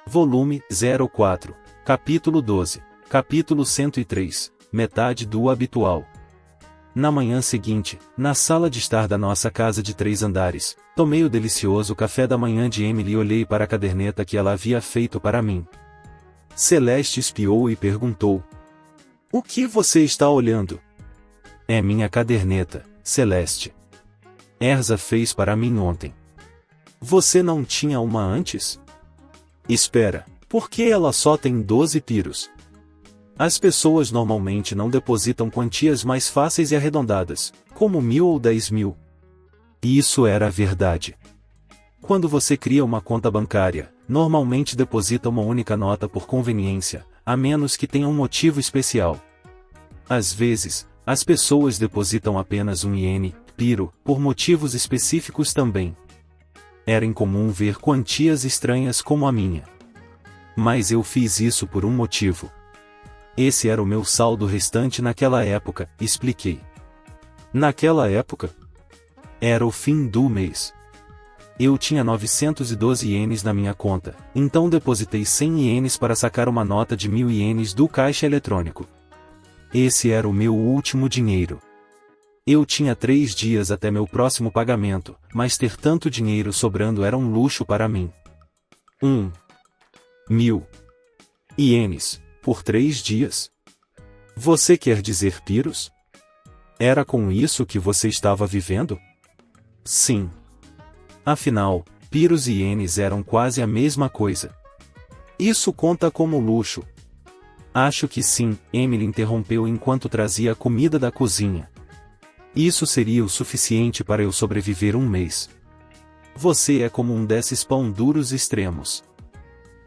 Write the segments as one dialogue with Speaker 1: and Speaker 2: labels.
Speaker 1: Volume 04, Capítulo 12, Capítulo 103, Metade do habitual. Na manhã seguinte, na sala de estar da nossa casa de 3 andares, tomei o delicioso café da manhã de Emily e olhei para a caderneta que ela havia feito para mim. Celeste espiou e perguntou: "O que você está olhando?" "É minha caderneta, Celeste. Erza fez para mim ontem." "Você não tinha uma antes?" "Espera, por que ela só tem 12 piros?" "As pessoas normalmente não depositam quantias mais fáceis e arredondadas, como 1.000 ou 10.000. Isso era a verdade. Quando você cria uma conta bancária, normalmente deposita uma única nota por conveniência, a menos que tenha um motivo especial. Às vezes, as pessoas depositam apenas um iene, piro, por motivos específicos também. Era incomum ver quantias estranhas como a minha. Mas eu fiz isso por um motivo. Esse era o meu saldo restante naquela época, expliquei. Naquela época? Era o fim do mês. Eu tinha 912 ienes na minha conta, então depositei 100 ienes para sacar uma nota de 1.000 ienes do caixa eletrônico. Esse era o meu último dinheiro. Eu tinha 3 dias até meu próximo pagamento, mas ter tanto dinheiro sobrando era um luxo para mim. 1.000 ienes, por 3 dias? Você quer dizer piros? Era com isso que você estava vivendo? Sim. Afinal, piros e ienes eram quase a mesma coisa. Isso conta como luxo. Acho que sim, Emily interrompeu enquanto trazia a comida da cozinha. Isso seria o suficiente para eu sobreviver um mês. Você é como um desses pão duros extremos.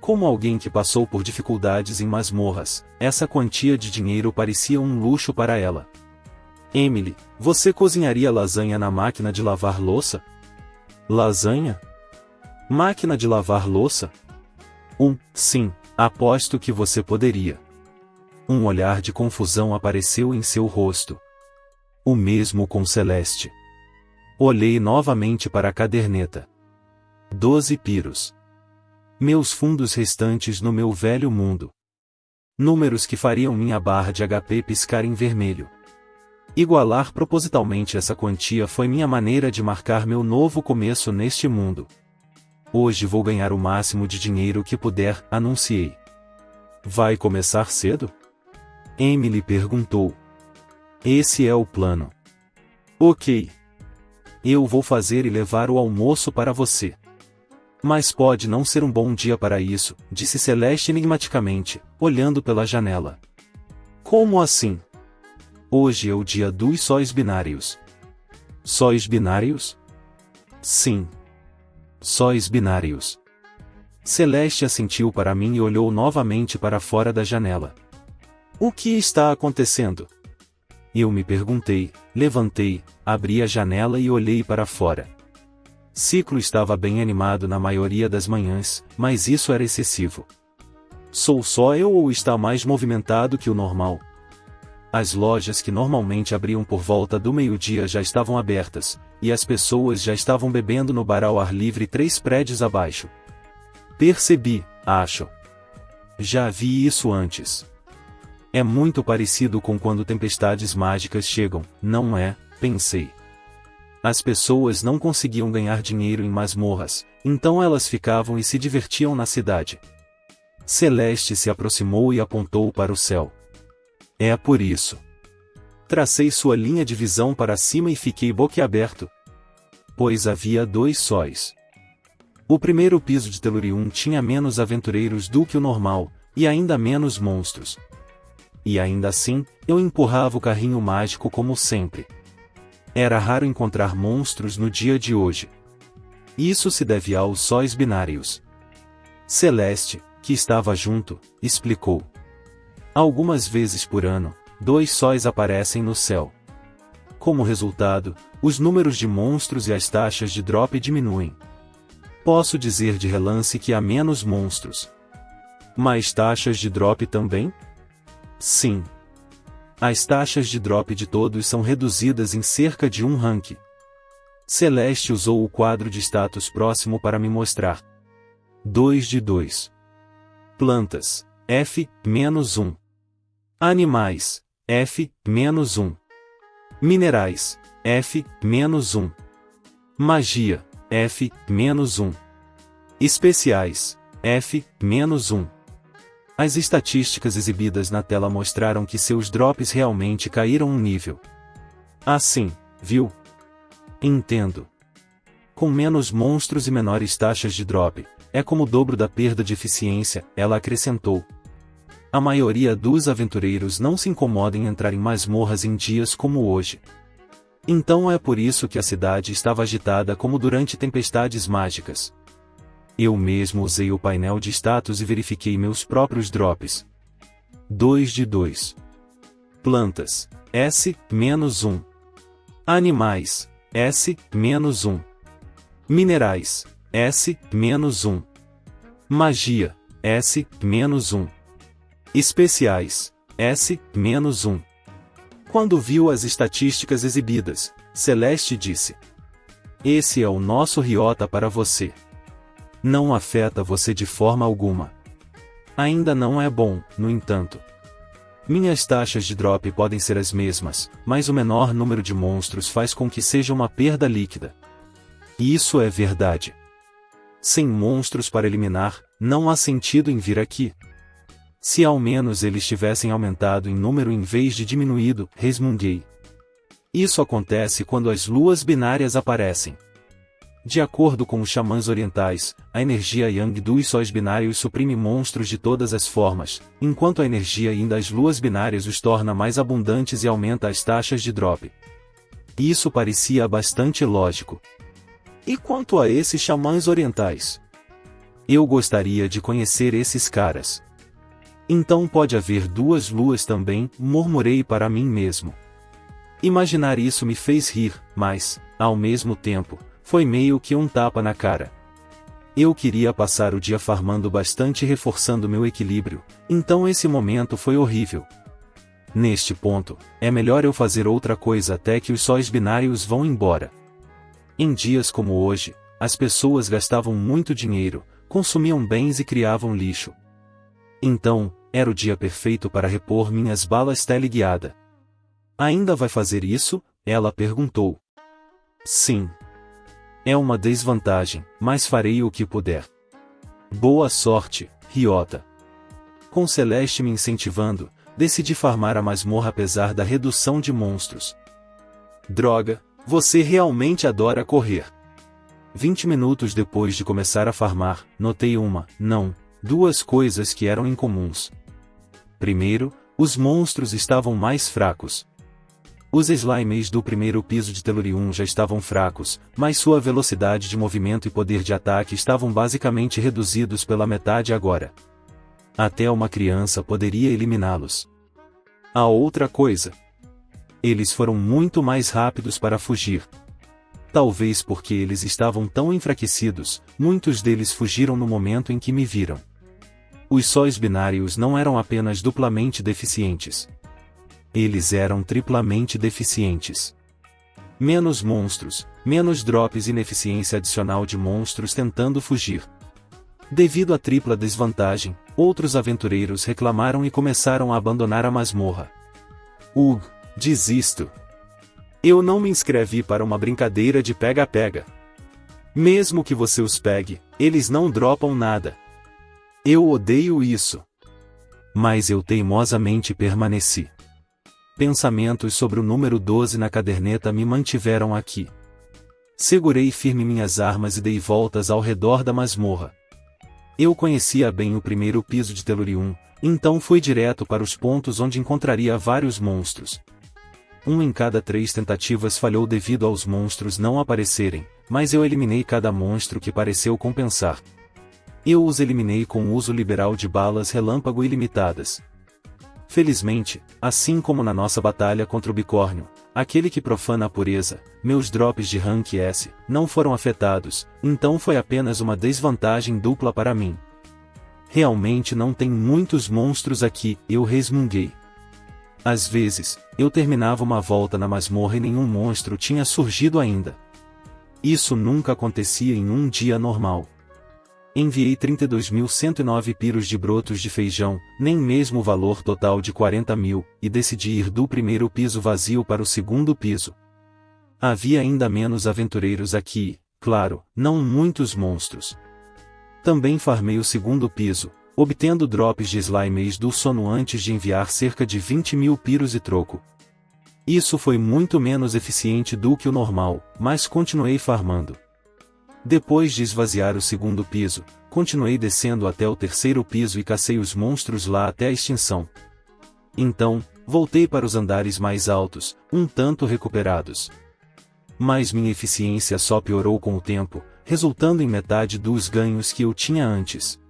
Speaker 1: Como alguém que passou por dificuldades em masmorras, essa quantia de dinheiro parecia um luxo para ela. Emily, você cozinharia lasanha na máquina de lavar louça? Lasanha? Máquina de lavar louça? Sim, aposto que você poderia. Um olhar de confusão apareceu em seu rosto. O mesmo com Celeste. Olhei novamente para a caderneta. 12 piros. Meus fundos restantes no meu velho mundo. Números que fariam minha barra de HP piscar em vermelho. Igualar propositalmente essa quantia foi minha maneira de marcar meu novo começo neste mundo. Hoje vou ganhar o máximo de dinheiro que puder, anunciei. Vai começar cedo? Emily perguntou. Esse é o plano. Ok. Eu vou fazer e levar o almoço para você. Mas pode não ser um bom dia para isso, disse Celeste enigmaticamente, olhando pela janela. Como assim? Hoje é o dia dos sóis binários. Sóis binários? Sim. Sóis binários. Celeste assentiu para mim e olhou novamente para fora da janela. O que está acontecendo? Eu me perguntei, levantei, abri a janela e olhei para fora. Ciclo estava bem animado na maioria das manhãs, mas isso era excessivo. Sou só eu ou está mais movimentado que o normal? As lojas que normalmente abriam por volta do meio-dia já estavam abertas, e as pessoas já estavam bebendo no bar ao ar livre 3 prédios abaixo. Percebi, acho. Já vi isso antes. É muito parecido com quando tempestades mágicas chegam, não é? Pensei. As pessoas não conseguiam ganhar dinheiro em masmorras, então elas ficavam e se divertiam na cidade. Celeste se aproximou e apontou para o céu. É por isso. Tracei sua linha de visão para cima e fiquei boquiaberto. Pois havia 2 sóis. O primeiro piso de Telurium tinha menos aventureiros do que o normal, e ainda menos monstros. E ainda assim, eu empurrava o carrinho mágico como sempre. Era raro encontrar monstros no dia de hoje. Isso se deve aos sóis binários. Celeste, que estava junto, explicou. Algumas vezes por ano, 2 sóis aparecem no céu. Como resultado, os números de monstros e as taxas de drop diminuem. Posso dizer de relance que há menos monstros. Mas taxas de drop também? Sim. As taxas de drop de todos são reduzidas em cerca de 1 rank. Celeste usou o quadro de status próximo para me mostrar. 2 de 2. Plantas, F-1. Animais, F-1. Minerais, F-1. Magia, F-1. Especiais, F-1. As estatísticas exibidas na tela mostraram que seus drops realmente caíram um nível. Assim, viu? Entendo. Com menos monstros e menores taxas de drop, é como o dobro da perda de eficiência, ela acrescentou. A maioria dos aventureiros não se incomoda em entrar em masmorras em dias como hoje. Então é por isso que a cidade estava agitada como durante tempestades mágicas. Eu mesmo usei o painel de status e verifiquei meus próprios drops. 2 de 2. Plantas, S-1. Animais, S-1. Minerais, S-1. Magia, S-1. Especiais, S-1. Quando viu as estatísticas exibidas, Celeste disse: "Esse é o nosso Ryota para você. Não afeta você de forma alguma. Ainda não é bom, no entanto. Minhas taxas de drop podem ser as mesmas, mas o menor número de monstros faz com que seja uma perda líquida. E isso é verdade. Sem monstros para eliminar, não há sentido em vir aqui. Se ao menos eles tivessem aumentado em número em vez de diminuído", resmunguei. Isso acontece quando as luas binárias aparecem. De acordo com os xamãs orientais, a energia Yang dos sóis binários suprime monstros de todas as formas, enquanto a energia Yin das luas binárias os torna mais abundantes e aumenta as taxas de drop. Isso parecia bastante lógico. E quanto a esses xamãs orientais? Eu gostaria de conhecer esses caras. Então pode haver duas luas também, murmurei para mim mesmo. Imaginar isso me fez rir, mas, ao mesmo tempo, foi meio que um tapa na cara. Eu queria passar o dia farmando bastante e reforçando meu equilíbrio, então esse momento foi horrível. Neste ponto, é melhor eu fazer outra coisa até que os sóis binários vão embora. Em dias como hoje, as pessoas gastavam muito dinheiro, consumiam bens e criavam lixo. Então, era o dia perfeito para repor minhas balas teleguiada. "Ainda vai fazer isso?" ela perguntou. "Sim. É uma desvantagem, mas farei o que puder." "Boa sorte, Ryota." Com Celeste me incentivando, decidi farmar a masmorra apesar da redução de monstros. Droga, você realmente adora correr. 20 minutos depois de começar a farmar, notei duas coisas que eram incomuns. Primeiro, os monstros estavam mais fracos. Os slimes do primeiro piso de Telurium já estavam fracos, mas sua velocidade de movimento e poder de ataque estavam basicamente reduzidos pela metade agora. Até uma criança poderia eliminá-los. A outra coisa. Eles foram muito mais rápidos para fugir. Talvez porque eles estavam tão enfraquecidos, muitos deles fugiram no momento em que me viram. Os sóis binários não eram apenas duplamente deficientes. Eles eram triplamente deficientes. Menos monstros, menos drops e ineficiência adicional de monstros tentando fugir. Devido à tripla desvantagem, outros aventureiros reclamaram e começaram a abandonar a masmorra. Desisto. Eu não me inscrevi para uma brincadeira de pega-pega. Mesmo que você os pegue, eles não dropam nada. Eu odeio isso. Mas eu teimosamente permaneci. Pensamentos sobre o número 12 na caderneta me mantiveram aqui. Segurei firme minhas armas e dei voltas ao redor da masmorra. Eu conhecia bem o primeiro piso de Telurium, então fui direto para os pontos onde encontraria vários monstros. Um em cada 3 tentativas falhou devido aos monstros não aparecerem, mas eu eliminei cada monstro que pareceu compensar. Eu os eliminei com o uso liberal de balas relâmpago ilimitadas. Felizmente, assim como na nossa batalha contra o bicórnio, aquele que profana a pureza, meus drops de rank S não foram afetados, então foi apenas uma desvantagem dupla para mim. Realmente não tem muitos monstros aqui, eu resmunguei. Às vezes, eu terminava uma volta na masmorra e nenhum monstro tinha surgido ainda. Isso nunca acontecia em um dia normal. Enviei 32.109 piros de brotos de feijão, nem mesmo o valor total de 40.000, e decidi ir do primeiro piso vazio para o segundo piso. Havia ainda menos aventureiros aqui, claro, não muitos monstros. Também farmei o segundo piso, obtendo drops de slimes do sono antes de enviar cerca de 20.000 piros e troco. Isso foi muito menos eficiente do que o normal, mas continuei farmando. Depois de esvaziar o segundo piso, continuei descendo até o terceiro piso e cacei os monstros lá até a extinção. Então, voltei para os andares mais altos, um tanto recuperados. Mas minha eficiência só piorou com o tempo, resultando em metade dos ganhos que eu tinha antes.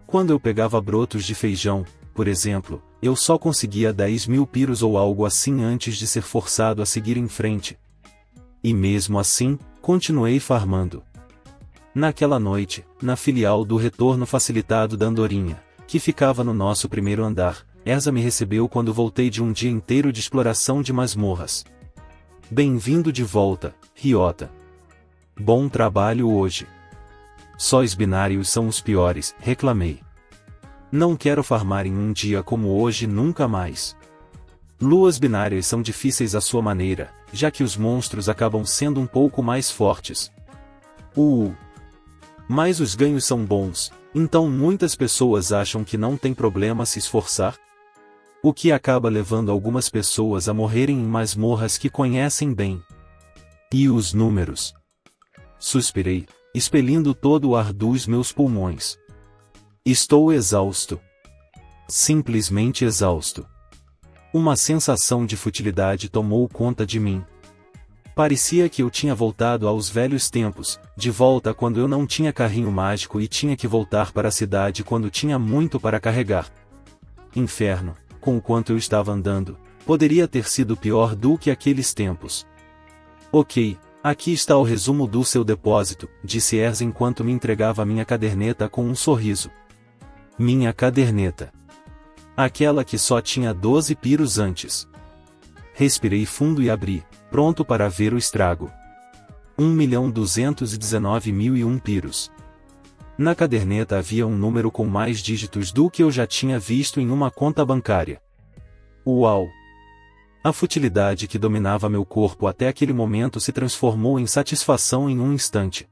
Speaker 1: Quando eu pegava brotos de feijão, por exemplo, eu só conseguia 10.000 piros ou algo assim antes de ser forçado a seguir em frente. E mesmo assim, continuei farmando. Naquela noite, na filial do retorno facilitado da Andorinha, que ficava no nosso primeiro andar, Erza me recebeu quando voltei de um dia inteiro de exploração de masmorras. Bem-vindo de volta, Ryota. Bom trabalho hoje. Só os binários são os piores, reclamei. Não quero farmar em um dia como hoje nunca mais. Luas binárias são difíceis à sua maneira, já que os monstros acabam sendo um pouco mais fortes. Mas os ganhos são bons, então muitas pessoas acham que não tem problema se esforçar? O que acaba levando algumas pessoas a morrerem em masmorras que conhecem bem. E os números? Suspirei, expelindo todo o ar dos meus pulmões. Estou exausto. Simplesmente exausto. Uma sensação de futilidade tomou conta de mim. Parecia que eu tinha voltado aos velhos tempos, de volta quando eu não tinha carrinho mágico e tinha que voltar para a cidade quando tinha muito para carregar. Inferno, com o quanto eu estava andando, poderia ter sido pior do que aqueles tempos. Ok, aqui está o resumo do seu depósito, disse Erza enquanto me entregava minha caderneta com um sorriso. Minha caderneta. Aquela que só tinha 12 piros antes. Respirei fundo e abri, pronto para ver o estrago. 1.219.001 piros. Na caderneta havia um número com mais dígitos do que eu já tinha visto em uma conta bancária. Uau! A futilidade que dominava meu corpo até aquele momento se transformou em satisfação em um instante.